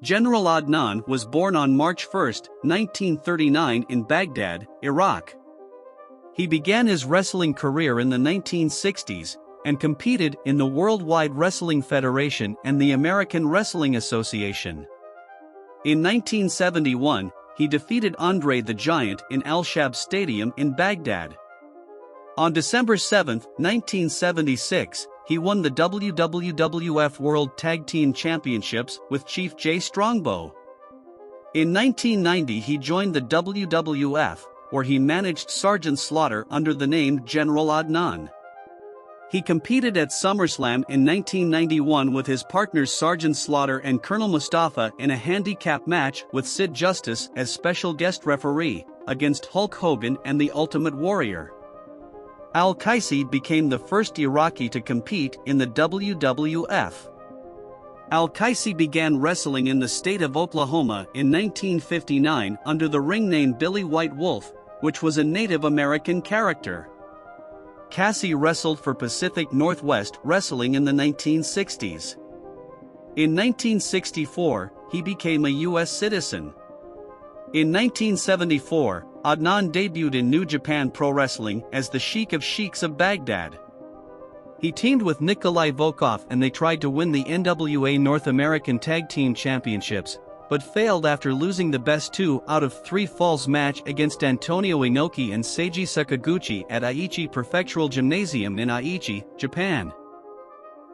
General Adnan was born on March 1, 1939 in Baghdad, Iraq. He began his wrestling career in the 1960s and competed in the Worldwide Wrestling Federation and the American Wrestling Association. In 1971, he defeated Andre the Giant in Al-Shab Stadium in Baghdad. On December 7, 1976, he won the WWF World Tag Team Championships with Chief Jay Strongbow. In 1990 he joined the WWF, where he managed Sergeant Slaughter under the name General Adnan. He competed at SummerSlam in 1991 with his partners Sergeant Slaughter and Colonel Mustafa in a handicap match with Sid Justice as special guest referee, against Hulk Hogan and the Ultimate Warrior. Al-Qaisi became the first Iraqi to compete in the WWF. Al-Qaisi began wrestling in the state of Oklahoma in 1959 under the ring name Billy White Wolf, which was a Native American character. Qaisi wrestled for Pacific Northwest Wrestling in the 1960s. In 1964, he became a U.S. citizen. In 1974, Adnan debuted in New Japan Pro Wrestling as the Sheik of Sheiks of Baghdad. He teamed with Nikolai Volkov and they tried to win the NWA North American Tag Team Championships, but failed after losing the best 2 out of 3 falls match against Antonio Inoki and Seiji Sakaguchi at Aichi Prefectural Gymnasium in Aichi, Japan.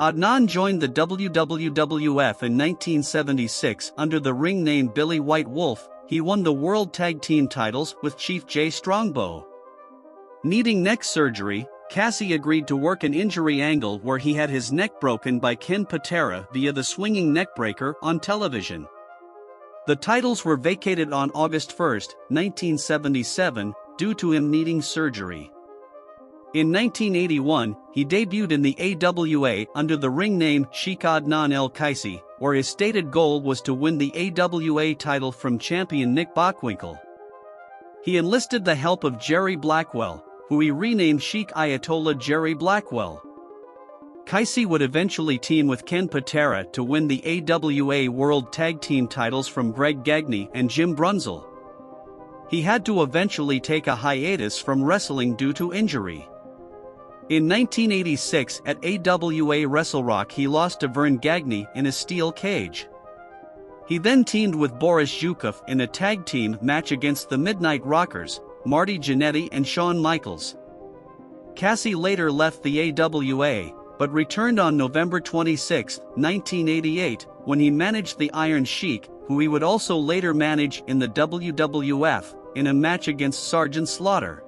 Adnan joined the WWF in 1976 under the ring name Billy White Wolf. He won the World Tag Team titles with Chief Jay Strongbow. Needing neck surgery, Qaisi agreed to work an injury angle where he had his neck broken by Ken Patera via the swinging neckbreaker on television. The titles were vacated on August 1, 1977, due to him needing surgery. In 1981, he debuted in the AWA under the ring name Sheikh Adnan El-Qaisi, where his stated goal was to win the AWA title from champion Nick Bockwinkel. He enlisted the help of Jerry Blackwell, who he renamed Sheikh Ayatollah Jerry Blackwell. Qaisi would eventually team with Ken Patera to win the AWA World Tag Team titles from Greg Gagne and Jim Brunzell. He had to eventually take a hiatus from wrestling due to injury. In 1986 at AWA Wrestle Rock he lost to Vern Gagne in a steel cage. He then teamed with Boris Zhukov in a tag team match against the Midnight Rockers, Marty Jannetty and Shawn Michaels. Qaisi later left the AWA, but returned on November 26, 1988, when he managed the Iron Sheik, who he would also later manage in the WWF, in a match against Sergeant Slaughter.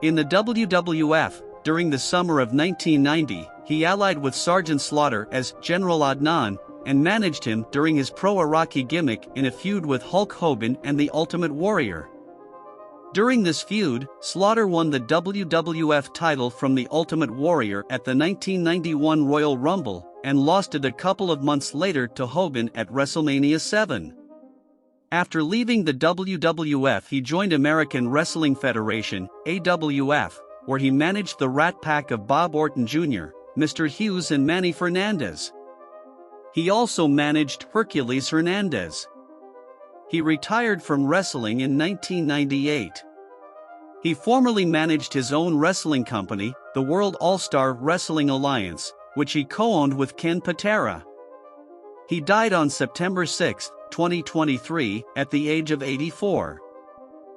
In the WWF, during the summer of 1990, he allied with Sergeant Slaughter as General Adnan, and managed him during his pro-Iraqi gimmick in a feud with Hulk Hogan and the Ultimate Warrior. During this feud, Slaughter won the WWF title from the Ultimate Warrior at the 1991 Royal Rumble, and lost it a couple of months later to Hogan at WrestleMania 7. After leaving the WWF he joined American Wrestling Federation, AWF, where he managed the Rat Pack of Bob Orton Jr., Mr. Hughes and Manny Fernandez. He also managed Hercules Hernandez. He retired from wrestling in 1998. He formerly managed his own wrestling company, the World All-Star Wrestling Alliance, which he co-owned with Ken Patera. He died on September 6, 2023, at the age of 84.